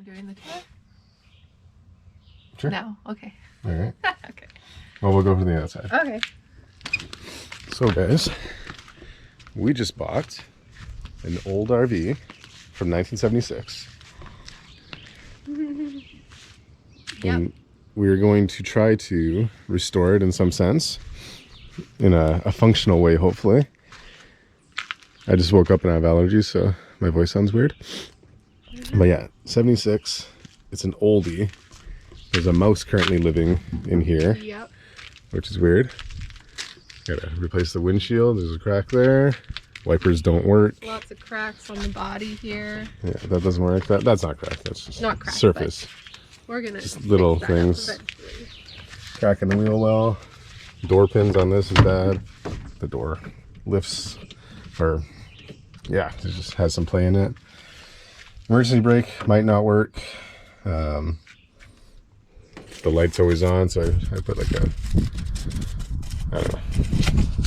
on doing the tour? Sure. No? Okay. All right. Okay. Well, we'll go from the outside. Okay. So guys, we just bought an old RV from 1976. Yep. And we're going to try to restore it in some sense, in a functional way, hopefully. I just woke up and I have allergies, so my voice sounds weird. But yeah, 76. It's an oldie. There's a mouse currently living in here, Yep. which is weird. Gotta replace the windshield. There's a crack there. Wipers don't work. Lots of cracks on the body here. Yeah, that doesn't work. That's not cracked. That's just Not cracked, surface. We're gonna Just little fix that up things. eventually. Crack in the wheel well. Door pins on this is bad. The door lifts, or yeah, it just has some play in it. Emergency brake might not work. The light's always on, so I put like a, I don't know,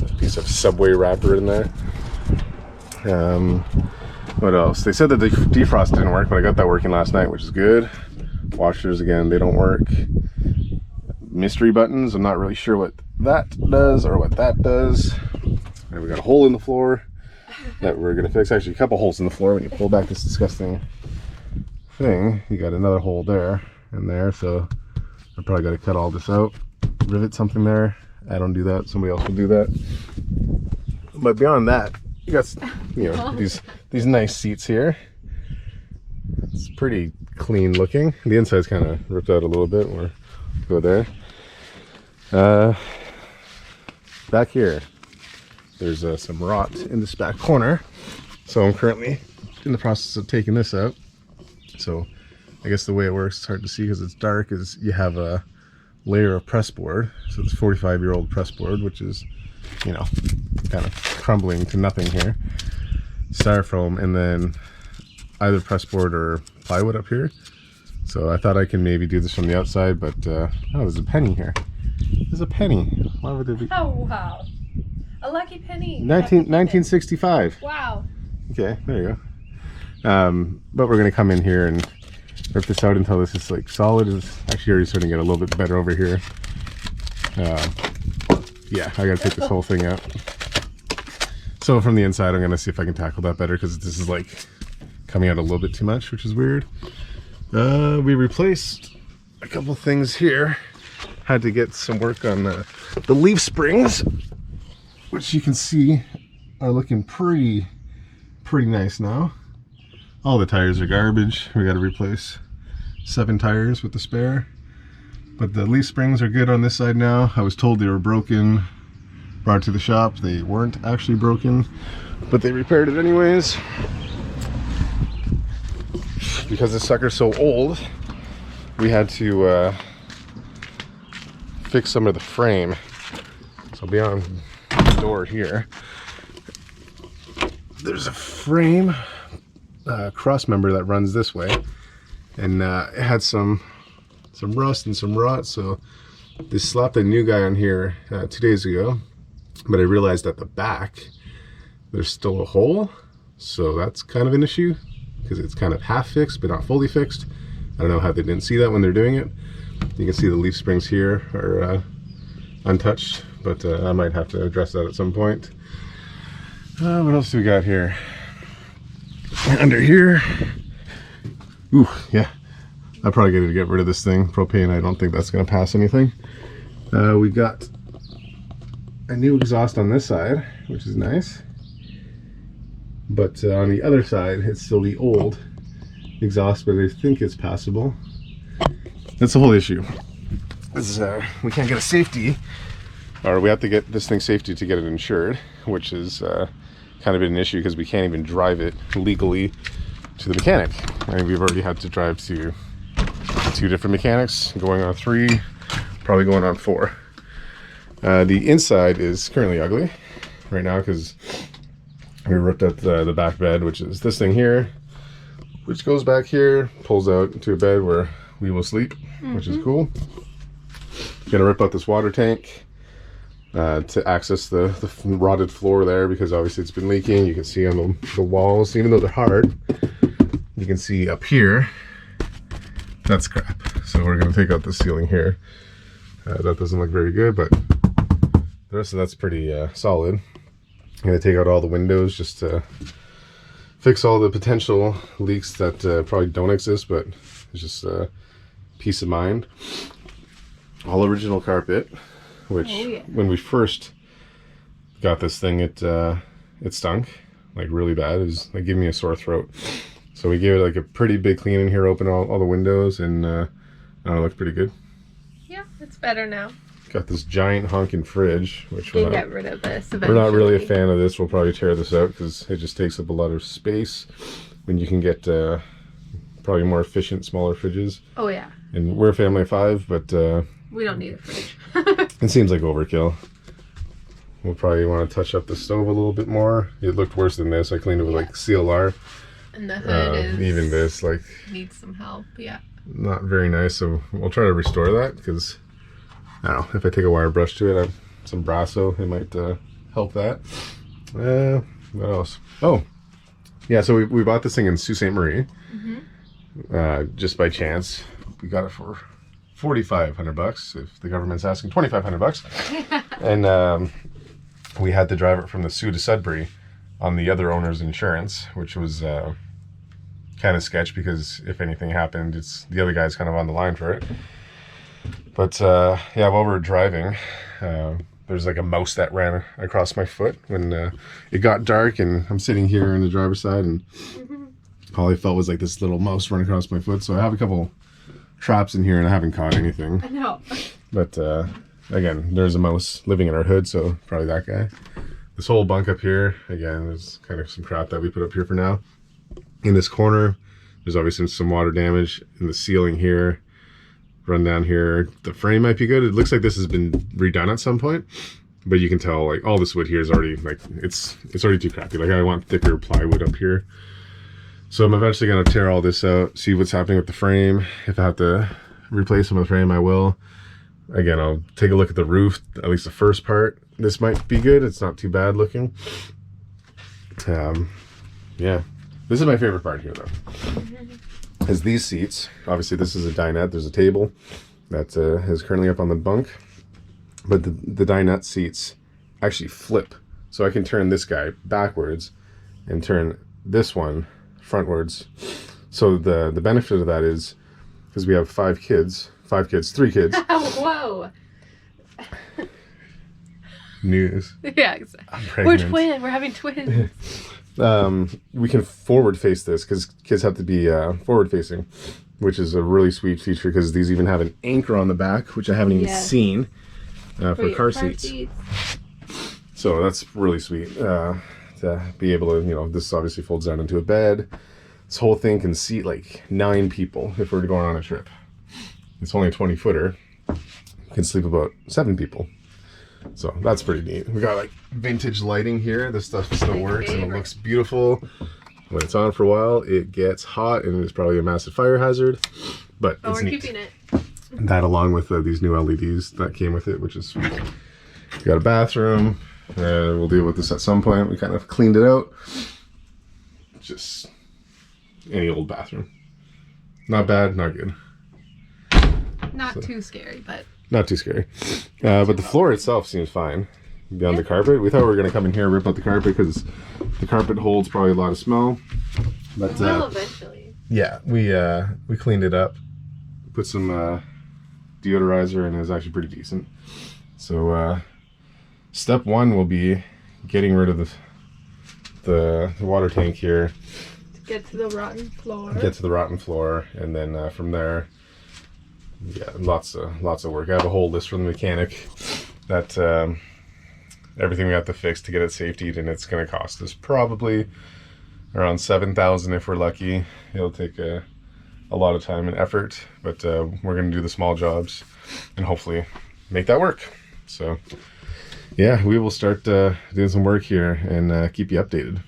a piece of Subway wrapper in there. What else? They said that the defrost didn't work, but I got that working last night, which is good. Washers, again, they don't work. Mystery buttons, I'm not really sure what that does or what that does. And we got a hole in the floor that we're gonna fix. Actually, a couple holes in the floor. When you pull back this disgusting thing, you got another hole there and there, so I probably got to cut all this out, rivet something there. I don't do that, somebody else will do that. But beyond that, you got, you know, these nice seats here. It's pretty clean looking. The inside's kind of ripped out a little bit. We'll go there. Back here, there's some rot in this back corner, so I'm currently in the process of taking this out. So I guess the way it works, it's hard to see because it's dark, is you have a layer of press board. So it's 45-year-old press board, which is, you know, kind of crumbling to nothing here. Styrofoam, and then either press board or plywood up here. So I thought I can maybe do this from the outside, but oh, there's a penny here. There's a penny. Why would there be? Oh wow, a lucky penny. 1965. Wow. Okay, there you go. But we're gonna come in here and rip this out until this is like solid. It's actually already starting to get a little bit better over here. Yeah, I gotta take this whole thing out. So from the inside, I'm gonna see if I can tackle that better, because this is like coming out a little bit too much, which is weird. We replaced a couple things here. Had to get some work on the leaf springs, which you can see are looking pretty nice now. All the tires are garbage. We got to replace 7 tires with the spare, but the leaf springs are good on this side now. I was told they were broken, brought to the shop. They weren't actually broken, but they repaired it anyways. Because this sucker's so old, we had to fix some of the frame. So beyond the door here, there's a frame cross member that runs this way, and it had some rust and some rot, so they slapped a new guy on here 2 days ago, but I realized at the back there's still a hole, so that's kind of an issue because it's kind of half fixed but not fully fixed. I don't know how they didn't see that when they're doing it. You can see the leaf springs here are untouched, but I might have to address that at some point. What else do we got here? Under here, ooh, yeah, I probably got to get rid of this thing. Propane, I don't think that's going to pass anything. We got a new exhaust on this side, which is nice, but on the other side, it's still the old exhaust, but I think it's passable. That's the whole issue. Is we can't get a safety, or we have to get this thing safety to get it insured, which is kind of been an issue because we can't even drive it legally to the mechanic. I mean, we've already had to drive to 2 different mechanics, going on 3, probably going on 4. The inside is currently ugly right now because we ripped out the back bed, which is this thing here, which goes back here, pulls out into a bed where we will sleep, which is cool. Gonna rip out this water tank to access the rotted floor there, because obviously it's been leaking. You can see on the walls, even though they're hard, you can see up here that's crap. So we're going to take out the ceiling here. That doesn't look very good, but the rest of that's pretty solid. I'm going to take out all the windows just to fix all the potential leaks that probably don't exist, but it's just peace of mind. All original carpet, which when we first got this thing, it stunk like really bad. It was like giving me a sore throat. So we gave it like a pretty big clean in here, open all the windows, and it looks pretty good. Yeah, it's better now. Got this giant honking fridge, which we'll get rid of this eventually. We're not really a fan of this. We'll probably tear this out because it just takes up a lot of space when you can get probably more efficient, smaller fridges. Oh yeah. And we're a family of 5, but we don't need a fridge. It seems like overkill. We'll probably want to touch up the stove a little bit more. It looked worse than this. I cleaned it with like CLR. And the hood is even this like needs some help. Yeah. Not very nice. So we'll try to restore that because I don't know, if I take a wire brush to it, some Brasso, it might help that. What else? Oh, yeah, so we bought this thing in Sault Ste. Marie. Just by chance. We got it for $4,500 if the government's asking $2,500. And we had to drive it from the Sault to Sudbury on the other owner's insurance, which was kind of sketch because if anything happened, it's the other guy's kind of on the line for it. But yeah, while we were driving, there's like a mouse that ran across my foot when it got dark, and I'm sitting here in the driver's side, and all I felt was like this little mouse run across my foot. So I have a couple traps in here, and I haven't caught anything. I know. But again, there's a mouse living in our hood, so probably that guy. This whole bunk up here, again, there's kind of some crap that we put up here for now. In this corner, there's obviously some water damage in the ceiling here. Run down here. The frame might be good. It looks like this has been redone at some point, but you can tell like all this wood here is already like it's already too crappy. Like I want thicker plywood up here. So I'm eventually gonna tear all this out, see what's happening with the frame. If I have to replace some of the frame, I will. Again, I'll take a look at the roof, at least the first part. This might be good. It's not too bad looking. Yeah, this is my favorite part here though. Is these seats. Obviously this is a dinette. There's a table that is currently up on the bunk, but the dinette seats actually flip, so I can turn this guy backwards and turn this one frontwards. So the benefit of that is because we have 3 kids. Whoa. News. Yeah, exactly. We're twins. We're having twins. We can forward face this because kids have to be forward facing, which is a really sweet feature because these even have an anchor on the back, which I haven't even seen for car seats. So that's really sweet to be able to, you know, this obviously folds down into a bed. This whole thing can seat like 9 people if we're going on a trip. It's only a 20-footer. Can sleep about 7 people. So that's pretty neat. We got like vintage lighting here. This stuff still works and it looks beautiful. When it's on for a while, it gets hot and it's probably a massive fire hazard. But it's we're neat. keeping it. That along with these new LEDs that came with it, which is sweet. We got a bathroom. We'll deal with this at some point. We kind of cleaned it out. Just any old bathroom. Not bad, not good. Not too scary, but... Not too scary. But the floor itself seems fine. Beyond the carpet. We thought we were going to come in here and rip out the carpet because the carpet holds probably a lot of smell. But it will eventually. Yeah, we cleaned it up. Put some deodorizer and it was actually pretty decent. So step 1 will be getting rid of the water tank here. To get to the rotten floor. Get to the rotten floor, and then from there, yeah, lots of work. I have a whole list from the mechanic that everything we have to fix to get it safetied, and it's going to cost us probably around $7,000 if we're lucky. It'll take a lot of time and effort, but we're going to do the small jobs and hopefully make that work. So yeah, we will start doing some work here and keep you updated.